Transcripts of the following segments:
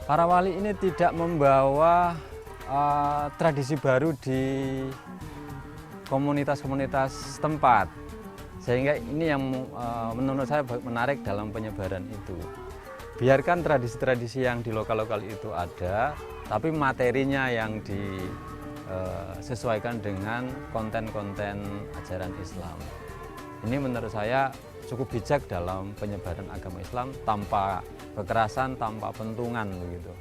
Para wali ini tidak membawa tradisi baru di komunitas-komunitas tempat, sehingga ini yang menurut saya menarik dalam penyebaran itu. Biarkan tradisi-tradisi yang di lokal-lokal itu ada, tapi materinya yang disesuaikan dengan konten-konten ajaran Islam. Ini menurut saya cukup bijak dalam penyebaran agama Islam tanpa kekerasan, tanpa pentungan begitu.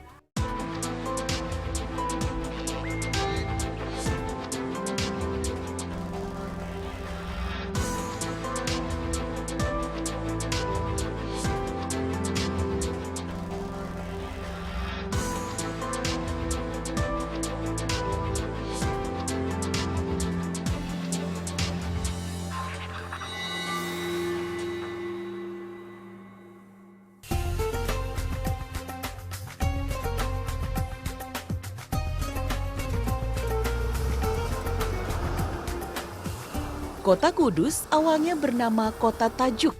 Kota Kudus awalnya bernama Kota Tajuk.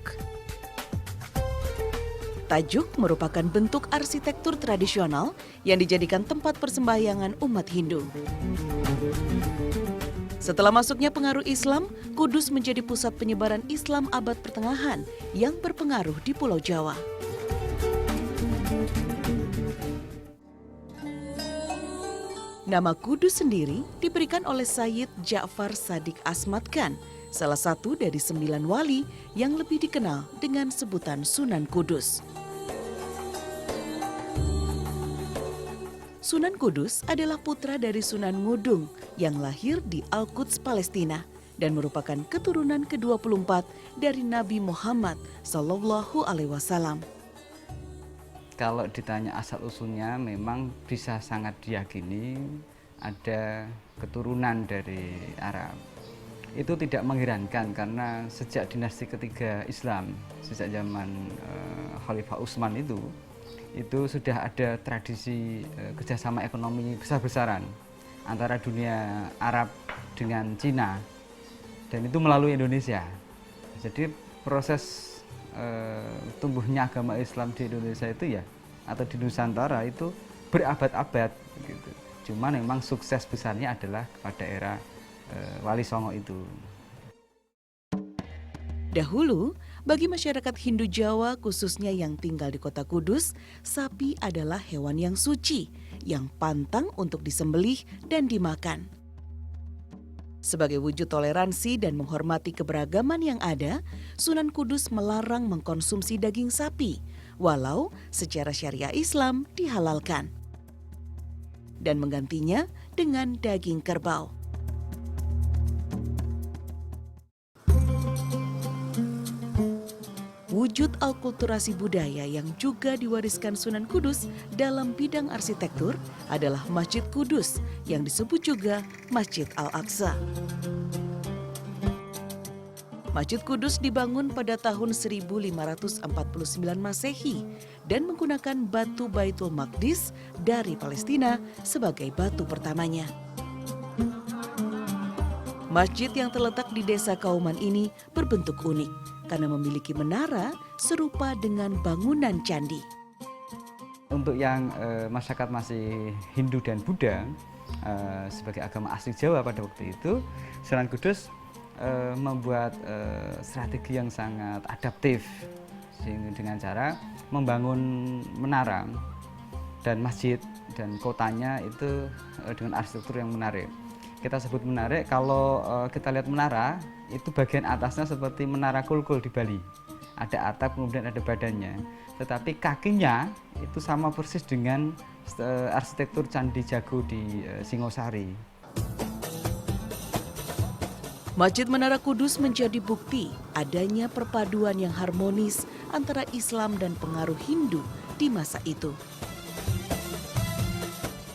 Tajuk merupakan bentuk arsitektur tradisional yang dijadikan tempat persembahyangan umat Hindu. Setelah masuknya pengaruh Islam, Kudus menjadi pusat penyebaran Islam abad pertengahan yang berpengaruh di Pulau Jawa. Nama Kudus sendiri diberikan oleh Sayyid Ja'far Sadiq Asmad Khan, salah satu dari 9 wali yang lebih dikenal dengan sebutan Sunan Kudus. Sunan Kudus adalah putra dari Sunan Ngudung yang lahir di Al-Quds, Palestina dan merupakan keturunan ke-24 dari Nabi Muhammad SAW. Kalau ditanya asal-usulnya memang bisa sangat diyakini ada keturunan dari Arab. Itu tidak mengherankan karena sejak dinasti ketiga Islam, sejak zaman Khalifah Utsman itu sudah ada tradisi kerjasama ekonomi besar-besaran antara dunia Arab dengan Cina, dan itu melalui Indonesia. Jadi proses tumbuhnya agama Islam di Indonesia itu ya, atau di Nusantara itu berabad-abad gitu. Cuma memang sukses besarnya adalah pada era Wali Songo itu. Dahulu, bagi masyarakat Hindu Jawa khususnya yang tinggal di Kota Kudus, sapi adalah hewan yang suci, yang pantang untuk disembelih dan dimakan. Sebagai wujud toleransi dan menghormati keberagaman yang ada, Sunan Kudus melarang mengkonsumsi daging sapi, walau secara syariah Islam dihalalkan, dan menggantinya dengan daging kerbau. Wujud alkulturasi budaya yang juga diwariskan Sunan Kudus dalam bidang arsitektur adalah Masjid Kudus yang disebut juga Masjid Al-Aqsa. Masjid Kudus dibangun pada tahun 1549 Masehi dan menggunakan batu Baitul Maqdis dari Palestina sebagai batu pertamanya. Masjid yang terletak di desa Kauman ini berbentuk unik karena memiliki menara serupa dengan bangunan candi. Untuk yang masyarakat masih Hindu dan Buddha sebagai agama asli Jawa pada waktu itu, Sunan Kudus membuat strategi yang sangat adaptif dengan cara membangun menara dan masjid dan kotanya itu dengan arsitektur yang menarik. Kita sebut menarik, kalau kita lihat menara, itu bagian atasnya seperti menara Kulkul di Bali. Ada atap, kemudian ada badannya. Tetapi kakinya itu sama persis dengan arsitektur Candi Jago di Singosari. Masjid Menara Kudus menjadi bukti adanya perpaduan yang harmonis antara Islam dan pengaruh Hindu di masa itu.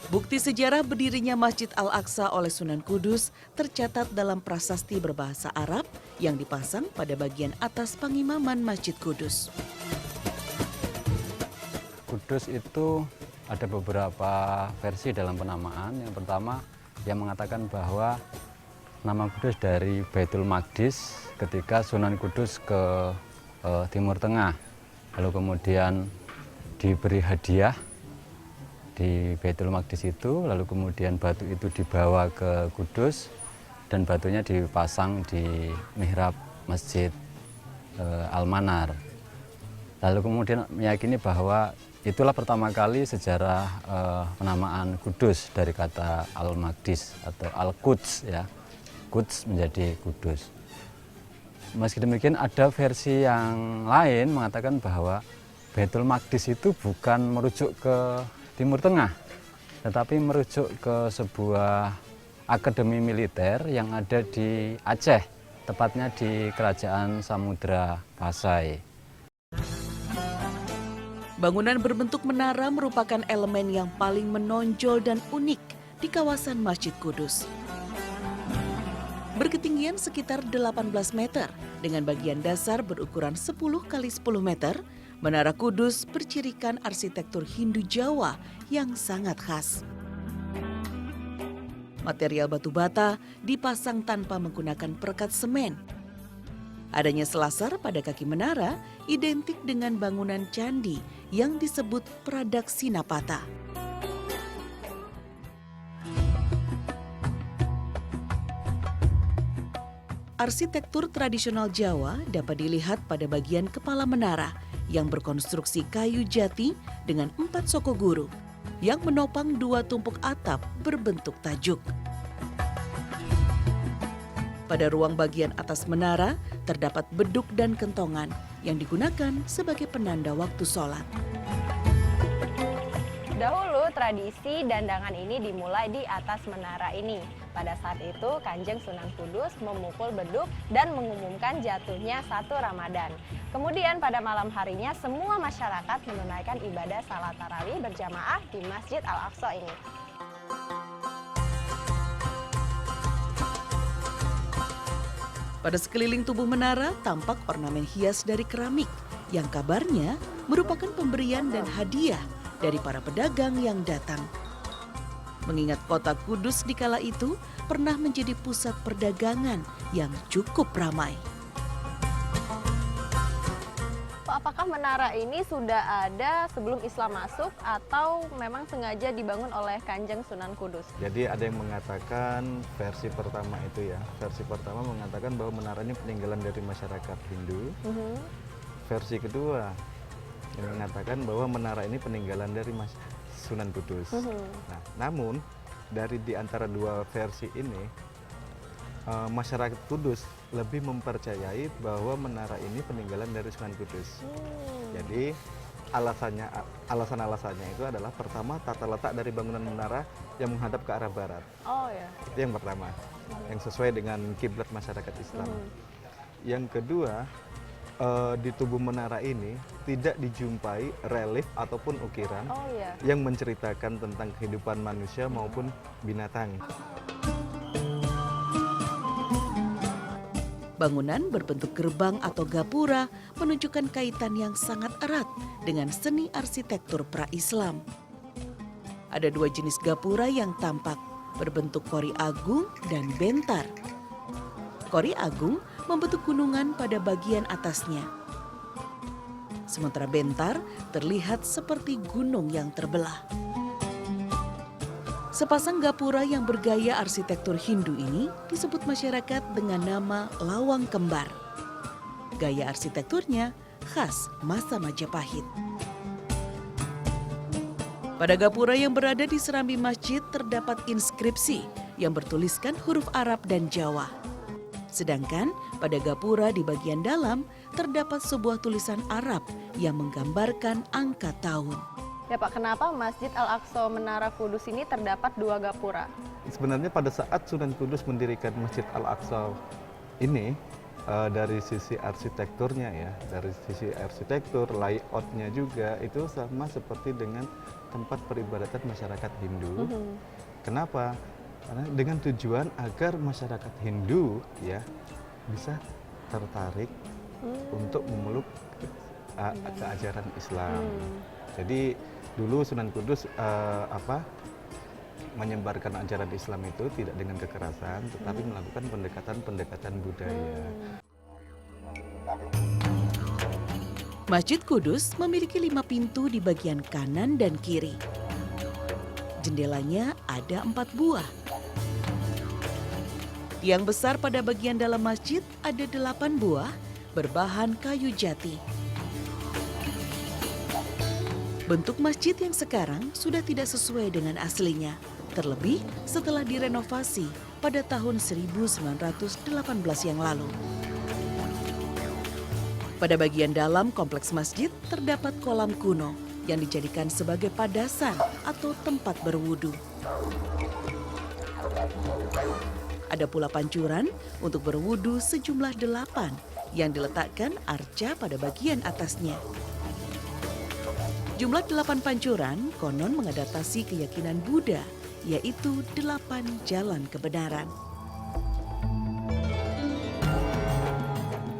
Bukti sejarah berdirinya Masjid Al-Aqsa oleh Sunan Kudus tercatat dalam prasasti berbahasa Arab yang dipasang pada bagian atas pengimaman Masjid Kudus. Kudus itu ada beberapa versi dalam penamaan. Yang pertama, yang mengatakan bahwa nama Kudus dari Baitul Maqdis ketika Sunan Kudus ke Timur Tengah, lalu kemudian diberi hadiah di Baitul Maqdis itu, lalu kemudian batu itu dibawa ke Kudus dan batunya dipasang di mihrab Masjid Al-Manar. Lalu kemudian meyakini bahwa itulah pertama kali sejarah penamaan Kudus dari kata Al-Maqdis atau Al-Quds ya. Quds menjadi Kudus. Meski demikian ada versi yang lain mengatakan bahwa Baitul Maqdis itu bukan merujuk ke Timur Tengah, tetapi merujuk ke sebuah akademi militer yang ada di Aceh, tepatnya di Kerajaan Samudra Pasai. Bangunan berbentuk menara merupakan elemen yang paling menonjol dan unik di kawasan Masjid Kudus. Berketinggian sekitar 18 meter dengan bagian dasar berukuran 10 kali 10 meter, Menara Kudus bercirikan arsitektur Hindu Jawa yang sangat khas. Material batu bata dipasang tanpa menggunakan perekat semen. Adanya selasar pada kaki menara identik dengan bangunan candi yang disebut Pradakshinapata. Arsitektur tradisional Jawa dapat dilihat pada bagian kepala menara yang berkonstruksi kayu jati dengan 4 soko guru yang menopang 2 tumpuk atap berbentuk tajuk. Pada ruang bagian atas menara terdapat beduk dan kentongan yang digunakan sebagai penanda waktu sholat. Dahulu tradisi dandangan ini dimulai di atas menara ini. Pada saat itu Kanjeng Sunan Kudus memukul beduk dan mengumumkan jatuhnya 1 Ramadan. Kemudian pada malam harinya semua masyarakat menunaikan ibadah salat tarawih berjamaah di Masjid Al-Aqsa ini. Pada sekeliling tubuh menara tampak ornamen hias dari keramik yang kabarnya merupakan pemberian dan hadiah dari para pedagang yang datang. Mengingat kota Kudus di kala itu pernah menjadi pusat perdagangan yang cukup ramai. Apakah menara ini sudah ada sebelum Islam masuk atau memang sengaja dibangun oleh Kanjeng Sunan Kudus? Jadi ada yang mengatakan versi pertama itu ya. Versi pertama mengatakan bahwa menara ini peninggalan dari masyarakat Hindu. Versi kedua yang mengatakan bahwa menara ini peninggalan dari Sunan Kudus. Nah, namun dari di antara dua versi ini masyarakat Kudus lebih mempercayai bahwa menara ini peninggalan dari Sunan Kudus. Jadi alasan-alasannya itu adalah pertama tata letak dari bangunan menara yang menghadap ke arah barat. Oh ya. Itu yang pertama, yang sesuai dengan kiblat masyarakat Islam. Yang kedua, di tubuh menara ini tidak dijumpai relief ataupun ukiran yang menceritakan tentang kehidupan manusia maupun binatang. Bangunan berbentuk gerbang atau gapura menunjukkan kaitan yang sangat erat dengan seni arsitektur pra-Islam. Ada 2 jenis gapura yang tampak, berbentuk kori agung dan bentar. Kori agung membentuk gunungan pada bagian atasnya. Sementara bentar terlihat seperti gunung yang terbelah. Sepasang gapura yang bergaya arsitektur Hindu ini disebut masyarakat dengan nama lawang kembar. Gaya arsitekturnya khas masa Majapahit. Pada gapura yang berada di serambi masjid terdapat inskripsi yang bertuliskan huruf Arab dan Jawa. Sedangkan pada gapura di bagian dalam terdapat sebuah tulisan Arab yang menggambarkan angka tahun. Ya Pak, kenapa Masjid Al-Aqsa Menara Kudus ini terdapat 2 gapura? Sebenarnya pada saat Sunan Kudus mendirikan Masjid Al-Aqsa ini, dari sisi arsitekturnya ya, dari sisi arsitektur, layoutnya juga itu sama seperti dengan tempat peribadatan masyarakat Hindu. Kenapa? Karena dengan tujuan agar masyarakat Hindu ya bisa tertarik untuk memeluk keajaran Islam. Jadi dulu Sunan Kudus menyebarkan ajaran Islam itu tidak dengan kekerasan, tetapi melakukan pendekatan-pendekatan budaya. Masjid Kudus memiliki 5 pintu di bagian kanan dan kiri. Jendelanya ada 4 buah. Tiang besar pada bagian dalam masjid ada 8 buah berbahan kayu jati. Bentuk masjid yang sekarang sudah tidak sesuai dengan aslinya, terlebih setelah direnovasi pada tahun 1918 yang lalu. Pada bagian dalam kompleks masjid terdapat kolam kuno yang dijadikan sebagai padasan atau tempat berwudu. Ada pula pancuran untuk berwudu sejumlah 8 yang diletakkan arca pada bagian atasnya. Jumlah 8 pancuran konon mengadaptasi keyakinan Buddha, yaitu 8 jalan kebenaran.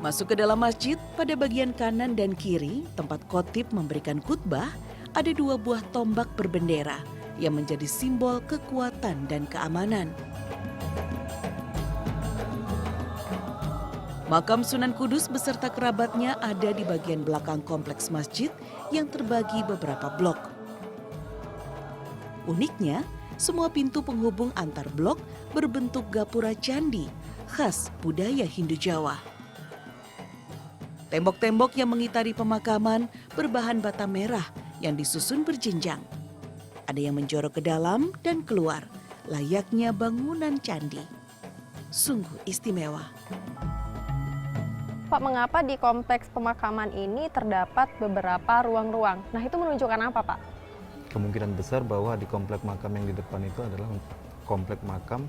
Masuk ke dalam masjid, pada bagian kanan dan kiri, tempat khotib memberikan khutbah, ada 2 buah tombak berbendera yang menjadi simbol kekuatan dan keamanan. Makam Sunan Kudus beserta kerabatnya ada di bagian belakang kompleks masjid yang terbagi beberapa blok. Uniknya, semua pintu penghubung antar blok berbentuk gapura candi khas budaya Hindu Jawa. Tembok-tembok yang mengitari pemakaman berbahan bata merah yang disusun berjenjang. Ada yang menjorok ke dalam dan keluar, layaknya bangunan candi. Sungguh istimewa. Pak, mengapa di kompleks pemakaman ini terdapat beberapa ruang-ruang? Nah, itu menunjukkan apa, Pak? Kemungkinan besar bahwa di komplek makam yang di depan itu adalah komplek makam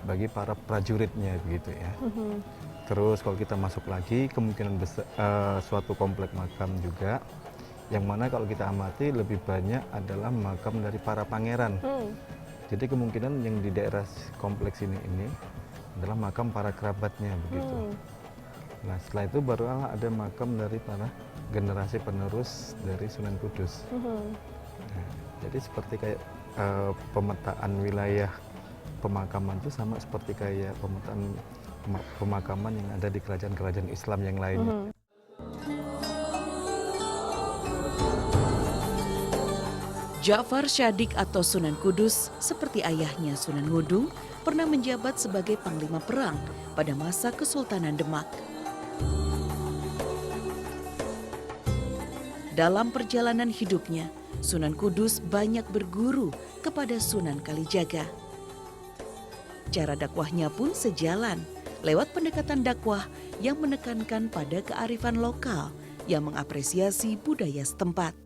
bagi para prajuritnya begitu ya. Terus kalau kita masuk lagi, kemungkinan besar suatu komplek makam juga yang mana kalau kita amati lebih banyak adalah makam dari para pangeran. Jadi kemungkinan yang di daerah kompleks ini adalah makam para kerabatnya begitu. Nah, setelah itu baru ada makam dari para generasi penerus dari Sunan Kudus. Nah, jadi seperti kayak pemetaan wilayah pemakaman itu sama seperti kayak pemetaan pemakaman yang ada di kerajaan-kerajaan Islam yang lainnya. Ja'far Syadik atau Sunan Kudus, seperti ayahnya Sunan Ngudung, pernah menjabat sebagai panglima perang pada masa Kesultanan Demak. Dalam perjalanan hidupnya, Sunan Kudus banyak berguru kepada Sunan Kalijaga. Cara dakwahnya pun sejalan lewat pendekatan dakwah yang menekankan pada kearifan lokal yang mengapresiasi budaya setempat.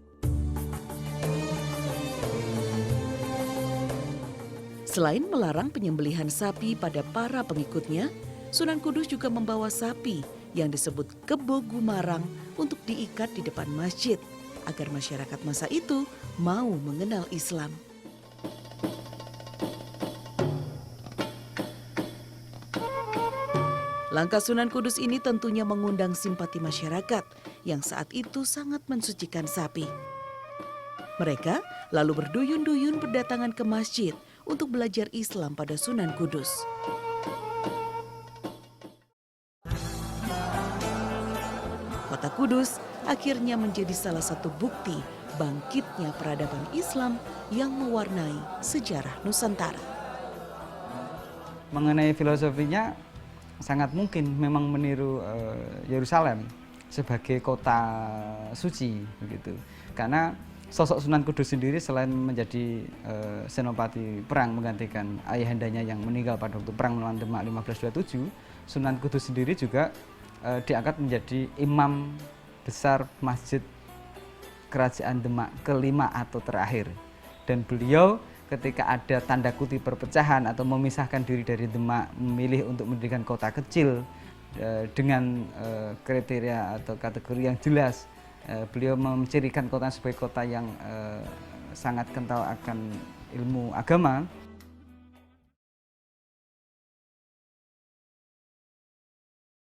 Selain melarang penyembelihan sapi pada para pengikutnya, Sunan Kudus juga membawa sapi yang disebut kebo gumarang untuk diikat di depan masjid agar masyarakat masa itu mau mengenal Islam. Langkah Sunan Kudus ini tentunya mengundang simpati masyarakat yang saat itu sangat mensucikan sapi. Mereka lalu berduyun-duyun berdatangan ke masjid untuk belajar Islam pada Sunan Kudus. Kota Kudus akhirnya menjadi salah satu bukti bangkitnya peradaban Islam yang mewarnai sejarah Nusantara. Mengenai filosofinya, sangat mungkin memang meniru Yerusalem sebagai kota suci begitu. Karena sosok Sunan Kudus sendiri selain menjadi senopati perang menggantikan ayahandanya yang meninggal pada waktu perang melawan Demak 1527, Sunan Kudus sendiri juga diangkat menjadi imam besar masjid kerajaan Demak kelima atau terakhir. Dan beliau ketika ada tanda kutip perpecahan atau memisahkan diri dari Demak, memilih untuk mendirikan kota kecil dengan kriteria atau kategori yang jelas. Beliau mencirikan kota sebagai kota yang sangat kental akan ilmu agama.